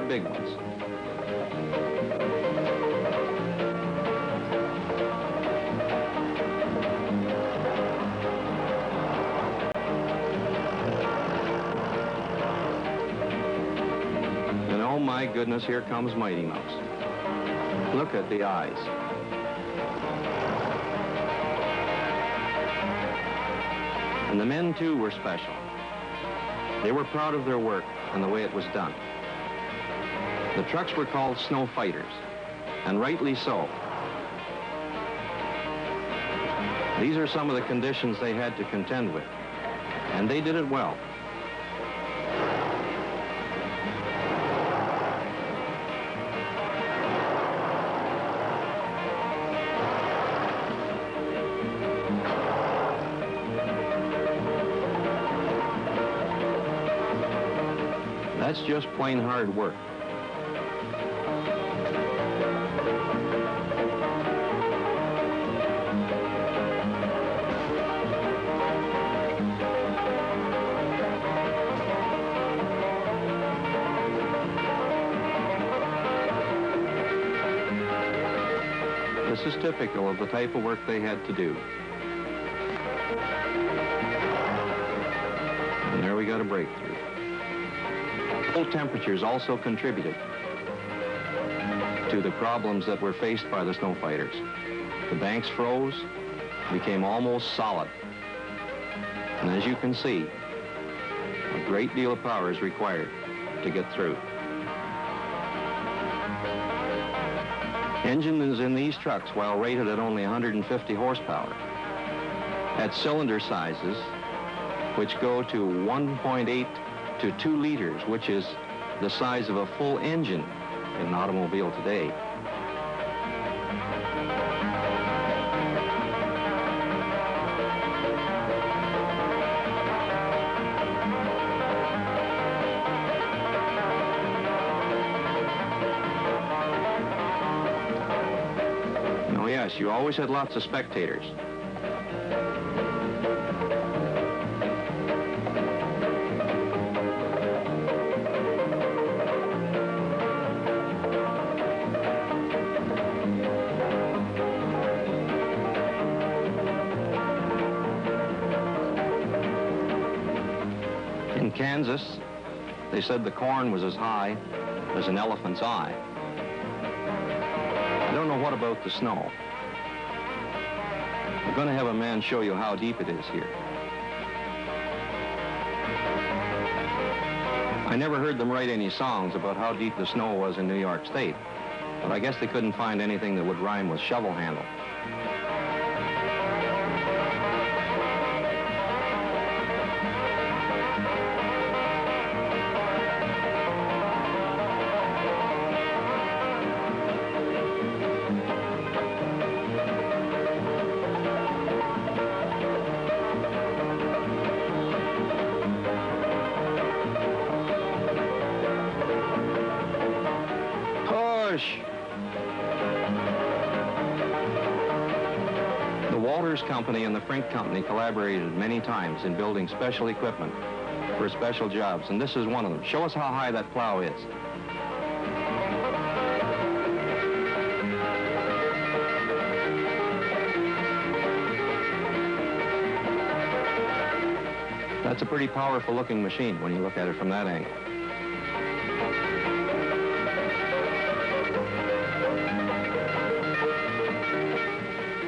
big ones. And oh my goodness, here comes Mighty Mouse. Look at the eyes. And the men, too, were special. They were proud of their work and the way it was done. The trucks were called snow fighters, and rightly so. These are some of the conditions they had to contend with, and they did it well. That's just plain hard work. This is typical of the type of work they had to do. And there we got a breakthrough. Cold temperatures also contributed to the problems that were faced by the snow fighters. The banks froze, became almost solid. And as you can see, a great deal of power is required to get through. Engines in these trucks, while rated at only 150 horsepower, had cylinder sizes which go to 1.8 to 2 liters, which is the size of a full engine in an automobile today. Oh yes, you always had lots of spectators. In Kansas, they said the corn was as high as an elephant's eye. I don't know what about the snow. I'm going to have a man show you how deep it is here. I never heard them write any songs about how deep the snow was in New York State, but I guess they couldn't find anything that would rhyme with shovel handle. The Walters Company and the Frink Company collaborated many times in building special equipment for special jobs, and this is one of them. Show us how high that plow is. That's a pretty powerful looking machine when you look at it from that angle.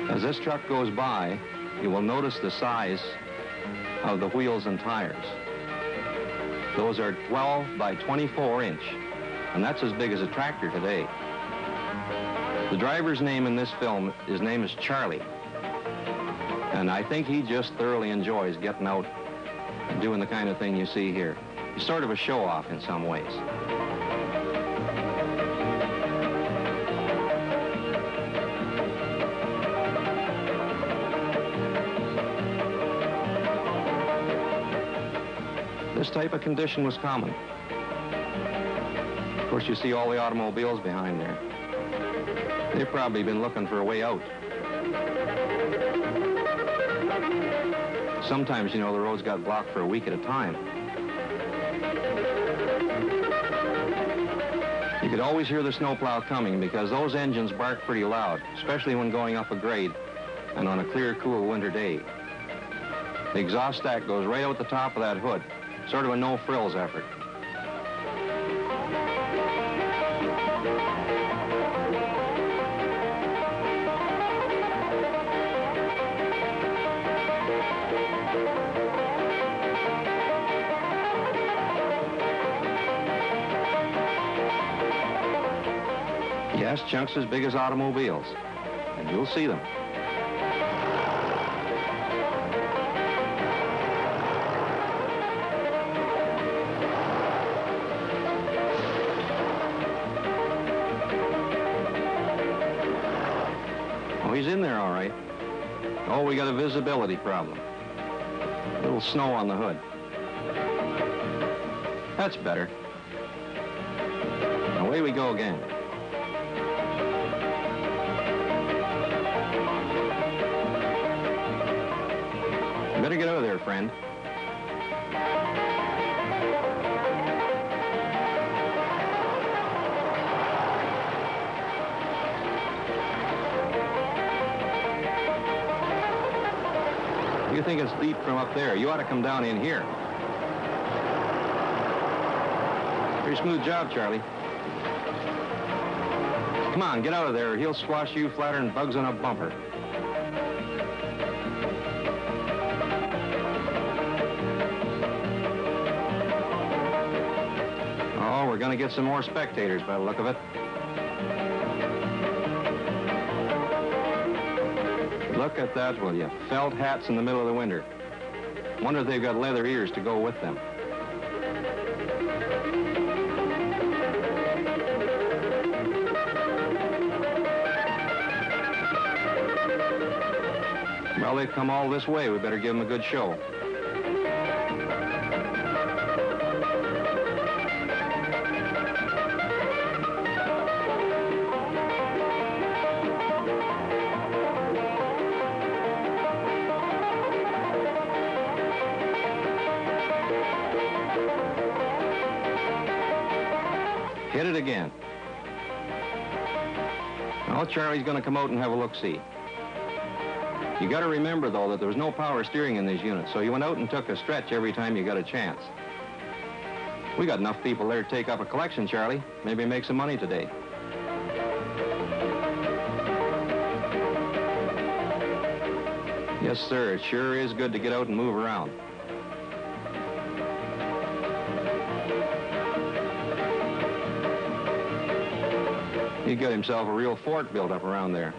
As this truck goes by, you will notice the size of the wheels and tires. Those are 12 by 24 inch, and that's as big as a tractor today. The driver's name in this film, his name is Charlie, and I think he just thoroughly enjoys getting out and doing the kind of thing you see here. He's sort of a show-off in some ways. This type of condition was common. Of course, you see all the automobiles behind there. They've probably been looking for a way out. Sometimes, you know, the roads got blocked for a week at a time. You could always hear the snowplow coming because those engines bark pretty loud, especially when going up a grade and on a clear, cool winter day. The exhaust stack goes right out the top of that hood, sort of a no-frills effort. Yes, chunks as big as automobiles, and you'll see them. Oh, he's in there all right. Oh, we got a visibility problem. A little snow on the hood. That's better. Away we go again. Better get out of there, friend. You think it's deep from up there? You ought to come down in here. Pretty smooth job, Charlie. Come on, get out of there. He'll squash you flatter than bugs on a bumper. We're going to get some more spectators by the look of it. Look at that, will you? Felt hats in the middle of the winter. Wonder if they've got leather ears to go with them. Well, they've come all this way. We better give them a good show. Hit it again. Well, Charlie's going to come out and have a look-see. You got to remember, though, that there was no power steering in these units, so you went out and took a stretch every time you got a chance. We got enough people there to take up a collection, Charlie. Maybe make some money today. Yes, sir. It sure is good to get out and move around. He got himself a real fort built up around there.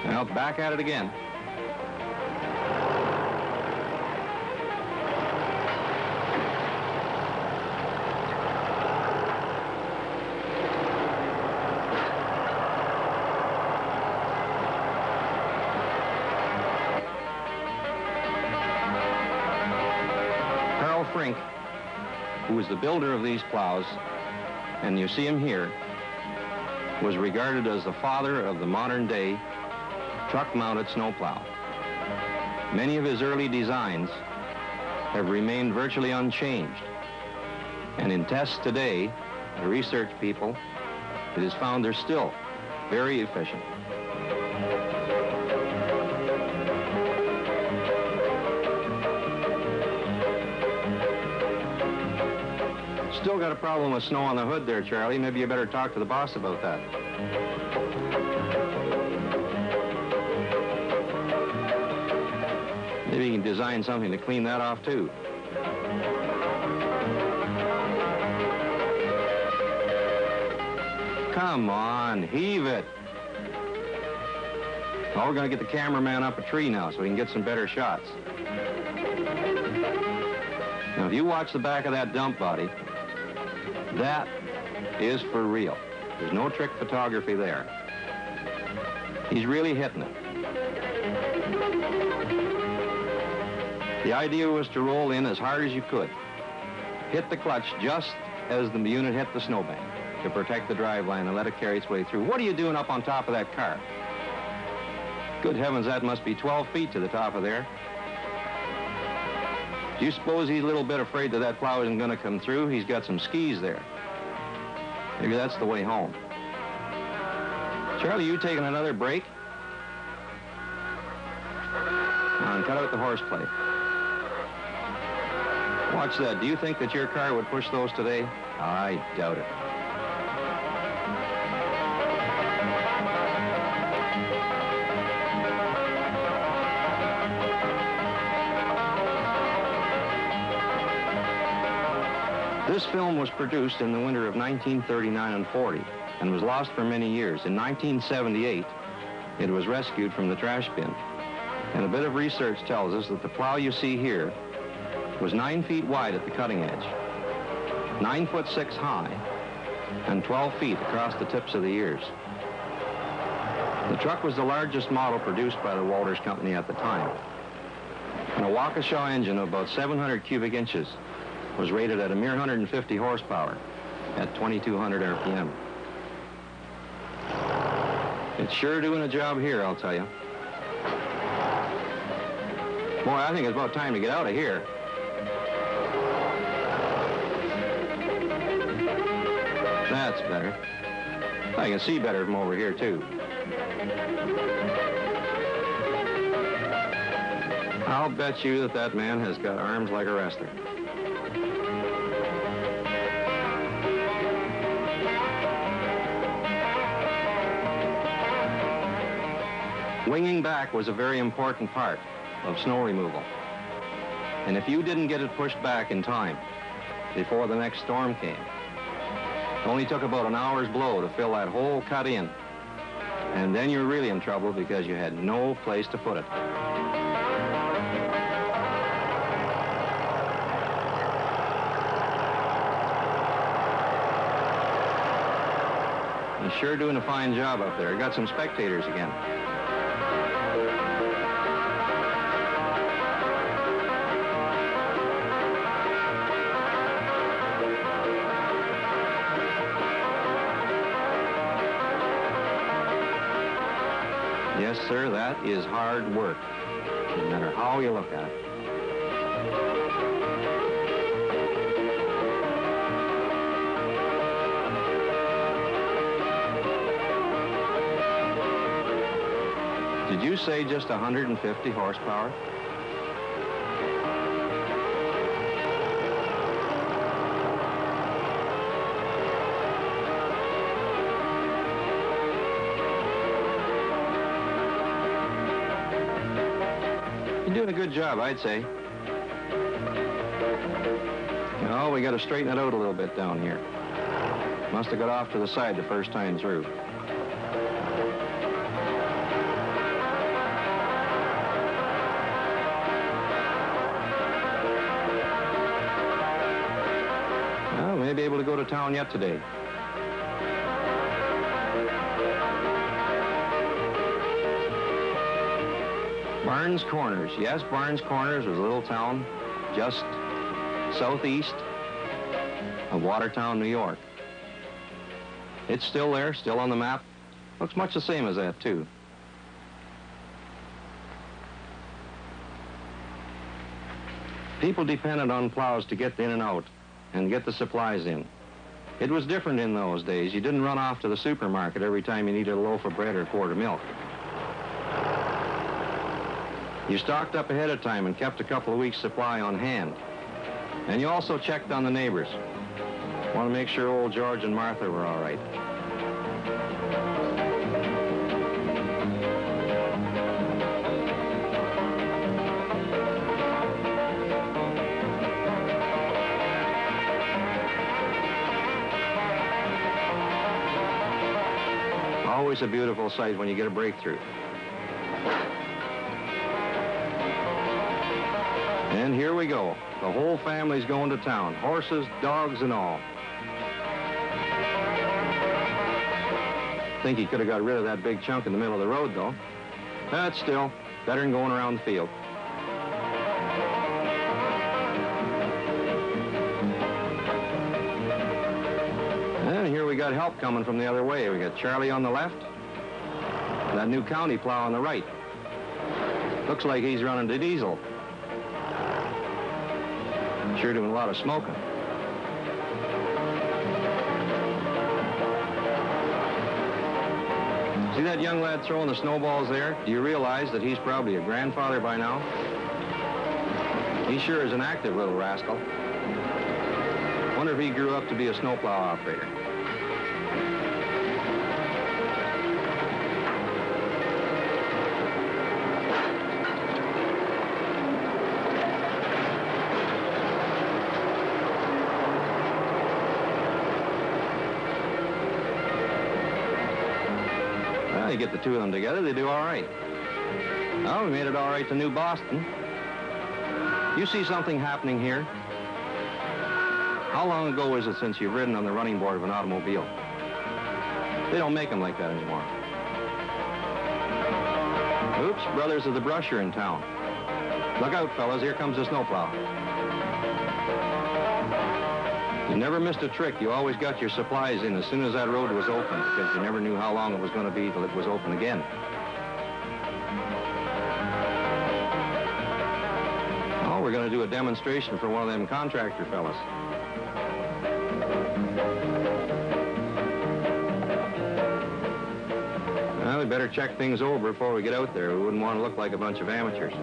Well, back at it again. Who was the builder of these plows, and you see him here, was regarded as the father of the modern-day truck-mounted snowplow. Many of his early designs have remained virtually unchanged, and in tests today, the research people, it is found they're still very efficient. Still got a problem with snow on the hood there, Charlie. Maybe you better talk to the boss about that. Maybe you can design something to clean that off, too. Come on, heave it. Oh, we're going to get the cameraman up a tree now so we can get some better shots. Now, if you watch the back of that dump body, that is for real. There's no trick photography there. He's really hitting it. The idea was to roll in as hard as you could. Hit the clutch just as the unit hit the snowbank to protect the driveline and let it carry its way through. What are you doing up on top of that car? Good heavens, that must be 12 feet to the top of there. Do you suppose he's a little bit afraid that that plow isn't going to come through? He's got some skis there. Maybe that's the way home. Charlie, you taking another break? Come on, cut out the horseplay. Watch that. Do you think that your car would push those today? I doubt it. This film was produced in the winter of 1939 and 40 and was lost for many years. In 1978, it was rescued from the trash bin. And a bit of research tells us that the plow you see here was 9 feet wide at the cutting edge, 9'6" high, and 12 feet across the tips of the ears. The truck was the largest model produced by the Walters Company at the time. And a Waukesha engine of about 700 cubic inches was rated at a mere 150 horsepower at 2,200 RPM. It's sure doing a job here, I'll tell you. Boy, I think it's about time to get out of here. That's better. I can see better from over here, too. I'll bet you that that man has got arms like a wrestler. Winging back was a very important part of snow removal. And if you didn't get it pushed back in time before the next storm came, it only took about an hour's blow to fill that hole cut in. And then you're really in trouble because you had no place to put it. He's sure doing a fine job up there. Got some spectators again. Yes, sir, that is hard work, no matter how you look at it. Did you say just 150 horsepower? You're doing a good job, I'd say. Oh, we got to straighten it out a little bit down here. Must have got off to the side the first time through. Well, we may be able to go to town yet today. Barnes Corners. Yes, Barnes Corners was a little town just southeast of Watertown, New York. It's still there, still on the map. Looks much the same as that, too. People depended on plows to get in and out and get the supplies in. It was different in those days. You didn't run off to the supermarket every time you needed a loaf of bread or a quart of milk. You stocked up ahead of time and kept a couple of weeks' supply on hand. And you also checked on the neighbors. Want to make sure old George and Martha were all right. Always a beautiful sight when you get a breakthrough. And here we go. The whole family's going to town. Horses, dogs, and all. Think he could have got rid of that big chunk in the middle of the road, though. That's still better than going around the field. And here we got help coming from the other way. We got Charlie on the left, that new county plow on the right. Looks like he's running the diesel. Sure doing a lot of smoking. See that young lad throwing the snowballs there? Do you realize that he's probably a grandfather by now? He sure is an active little rascal. Wonder if he grew up to be a snowplow operator. You get the two of them together, they do all right. Well, we made it all right to New Boston. You see something happening here? How long ago is it since you've ridden on the running board of an automobile? They don't make them like that anymore. Oops, Brothers of the Brush are in town. Look out, fellas, here comes the snowplow. You never missed a trick. You always got your supplies in as soon as that road was open, because you never knew how long it was going to be till it was open again. Oh, we're going to do a demonstration for one of them contractor fellas. Well, we better check things over before we get out there. We wouldn't want to look like a bunch of amateurs.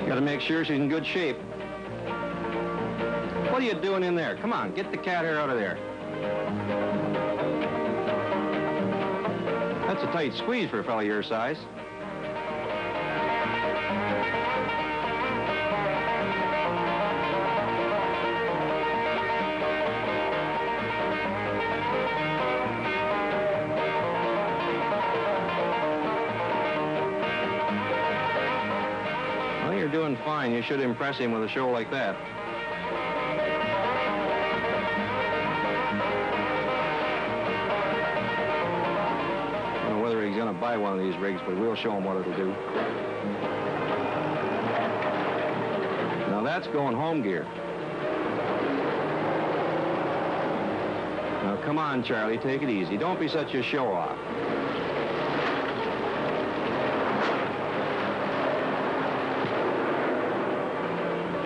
Got to make sure she's in good shape. What are you doing in there? Come on, get the cat hair out of there. That's a tight squeeze for a fellow your size. You're doing fine. You should impress him with a show like that. I don't know whether he's going to buy one of these rigs, but we'll show him what it'll do. Now that's going home gear. Now come on, Charlie, take it easy. Don't be such a show-off.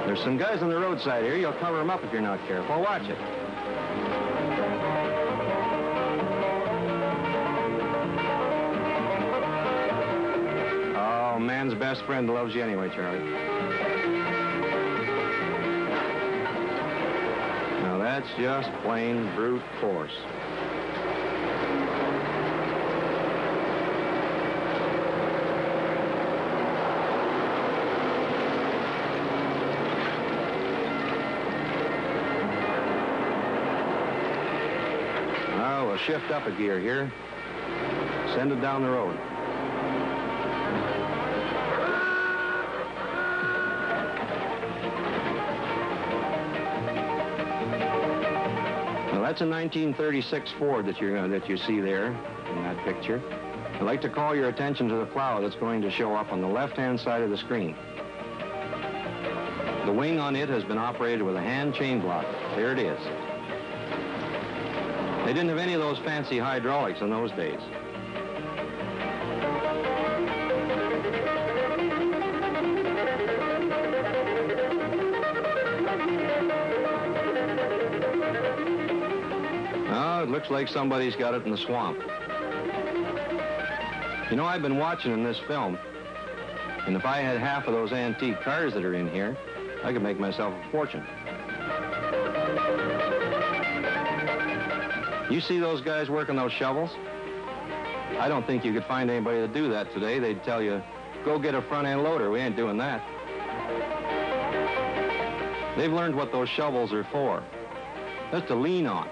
There's some guys on the roadside here. You'll cover them up if you're not careful. Watch it. Oh, man's best friend loves you anyway, Charlie. Now, that's just plain brute force. We'll shift up a gear here. Send it down the road. Now that's a 1936 Ford that you see there in that picture. I'd like to call your attention to the plow that's going to show up on the left-hand side of the screen. The wing on it has been operated with a hand chain block. There it is. They didn't have any of those fancy hydraulics in those days. Oh, it looks like somebody's got it in the swamp. You know, I've been watching in this film, and if I had half of those antique cars that are in here, I could make myself a fortune. You see those guys working those shovels? I don't think you could find anybody to do that today. They'd tell you, go get a front-end loader. We ain't doing that. They've learned what those shovels are for. That's to lean on.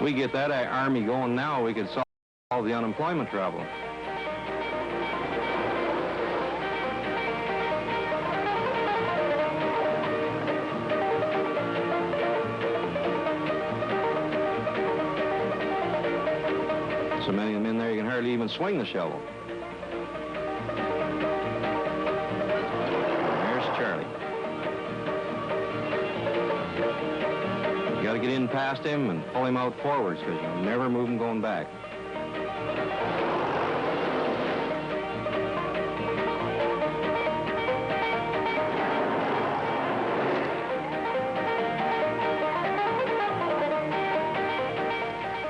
We get that army going now, we could solve the unemployment problem. So many of them in there, you can hardly even swing the shovel. There's Charlie. get in past him and pull him out forwards, because you'll never move him going back.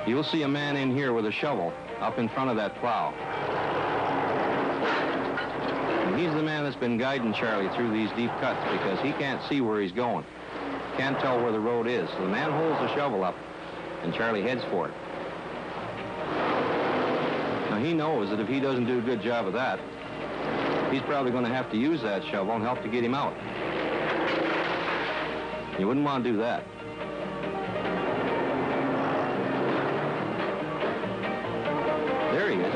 You'll see a man in here with a shovel up in front of that plow. And he's the man that's been guiding Charlie through these deep cuts, because he can't see where he's going. Can't tell where the road is. So the man holds the shovel up, and Charlie heads for it. Now he knows that if he doesn't do a good job of that, he's probably going to have to use that shovel and help to get him out. You wouldn't want to do that. There he is.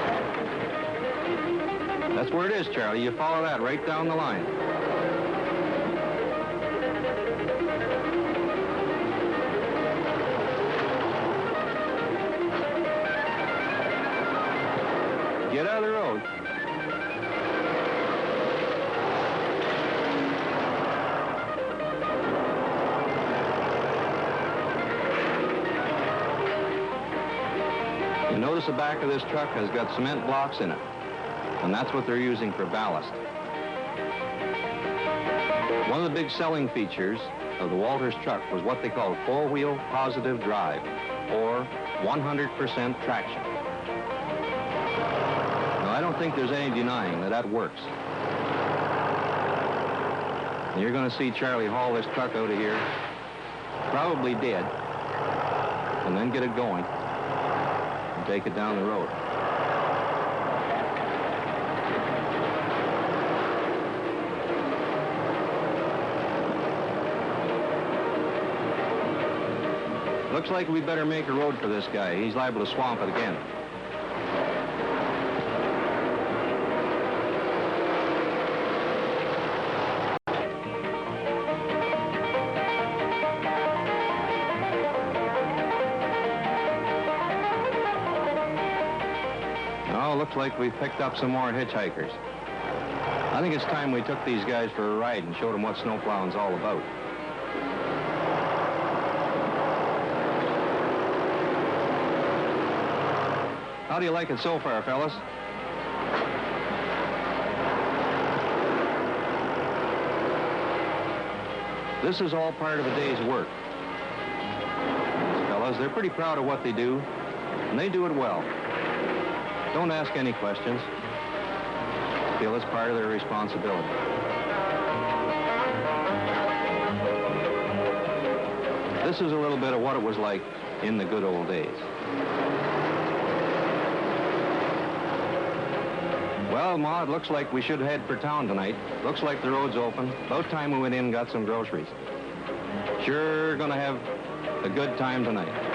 That's where it is, Charlie. You follow that right down the line. Get out of the road. You notice the back of this truck has got cement blocks in it, and that's what they're using for ballast. One of the big selling features of the Walters truck was what they call four-wheel positive drive, or 100% traction. Now, I don't think there's any denying that that works. And you're going to see Charlie haul this truck out of here, probably dead, and then get it going and take it down the road. Looks like we better make a road for this guy. He's liable to swamp it again. Oh, looks like we've picked up some more hitchhikers. I think it's time we took these guys for a ride and showed them what snowplowing's all about. How do you like it so far, fellas? This is all part of a day's work. These fellas, they're pretty proud of what they do, and they do it well. Don't ask any questions. Feel it's part of their responsibility. This is a little bit of what it was like in the good old days. Well, Ma, it looks like we should head for town tonight. Looks like the road's open. About time we went in and got some groceries. Sure gonna have a good time tonight.